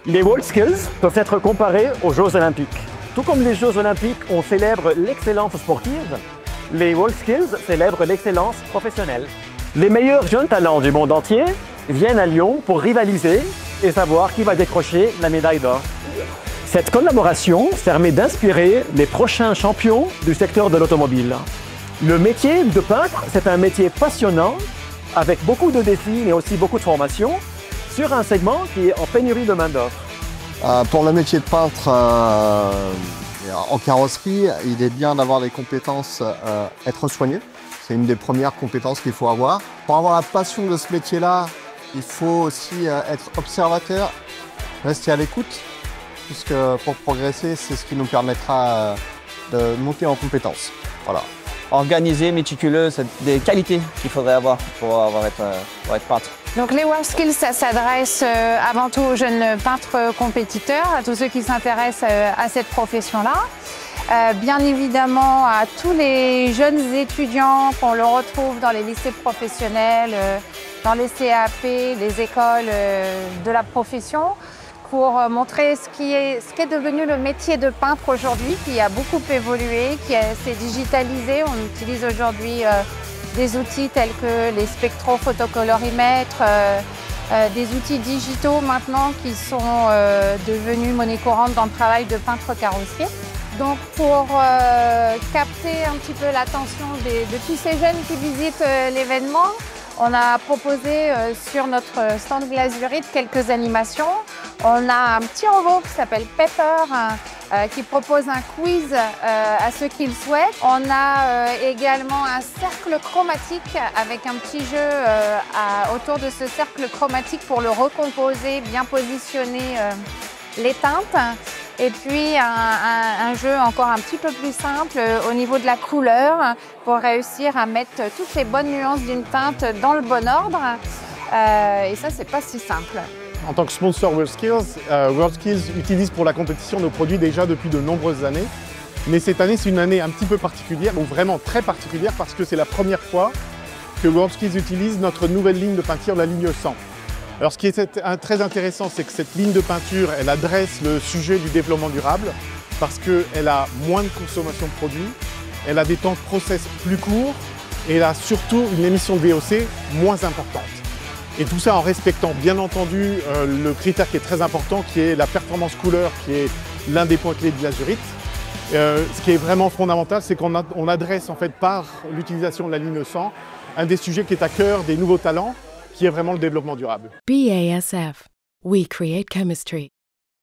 Les WorldSkills peuvent être comparés aux Jeux Olympiques. Tout comme les Jeux Olympiques, on célèbre l'excellence sportive, les WorldSkills célèbrent l'excellence professionnelle. Les meilleurs jeunes talents du monde entier viennent à Lyon pour rivaliser et savoir qui va décrocher la médaille d'or. Cette collaboration permet d'inspirer les prochains champions du secteur de l'automobile. Le métier de peintre, c'est un métier passionnant, avec beaucoup de défis mais aussi beaucoup de formation, sur un segment qui est en pénurie de main-d'œuvre. Pour le métier de peintre en carrosserie, il est bien d'avoir des compétences être soigné. C'est une des premières compétences qu'il faut avoir. Pour avoir la passion de ce métier-là, il faut aussi être observateur, rester à l'écoute, puisque pour progresser, c'est ce qui nous permettra de monter en compétences. Voilà. Organisé, méticuleux, c'est des qualités qu'il faudrait avoir pour être peintre. Donc les WorldSkills, ça s'adresse avant tout aux jeunes peintres compétiteurs, à tous ceux qui s'intéressent à cette profession-là. Bien évidemment à tous les jeunes étudiants qu'on le retrouve dans les lycées professionnels, dans les CAP, les écoles de la profession, pour montrer ce qu'est devenu le métier de peintre aujourd'hui, qui a beaucoup évolué, qui s'est digitalisé. On utilise aujourd'hui des outils tels que les spectrophotocolorimétres, des outils digitaux maintenant qui sont devenus monnaie courante dans le travail de peintre carrossier. Donc pour capter un petit peu l'attention de tous ces jeunes qui visitent l'événement, on a proposé sur notre stand Glazurite quelques animations. On a un petit robot qui s'appelle Pepper qui propose un quiz à ceux qui le souhaitent. On a également un cercle chromatique avec un petit jeu autour de ce cercle chromatique pour le recomposer, bien positionner les teintes. Et puis un jeu encore un petit peu plus simple au niveau de la couleur pour réussir à mettre toutes les bonnes nuances d'une teinte dans le bon ordre. Et ça, c'est pas si simple. En tant que sponsor WorldSkills utilise pour la compétition nos produits déjà depuis de nombreuses années. Mais cette année, c'est une année un petit peu particulière, ou vraiment très particulière, parce que c'est la première fois que WorldSkills utilise notre nouvelle ligne de peinture, la ligne 100. Alors ce qui est très intéressant, c'est que cette ligne de peinture, elle adresse le sujet du développement durable parce qu'elle a moins de consommation de produits, elle a des temps de process plus courts et elle a surtout une émission de VOC moins importante. Et tout ça en respectant bien entendu le critère qui est très important, qui est la performance couleur, qui est l'un des points clés de Glazurite. Ce qui est vraiment fondamental, c'est qu'on adresse en fait par l'utilisation de la ligne 100 un des sujets qui est à cœur des nouveaux talents, qui est vraiment le développement durable. BASF. We create chemistry.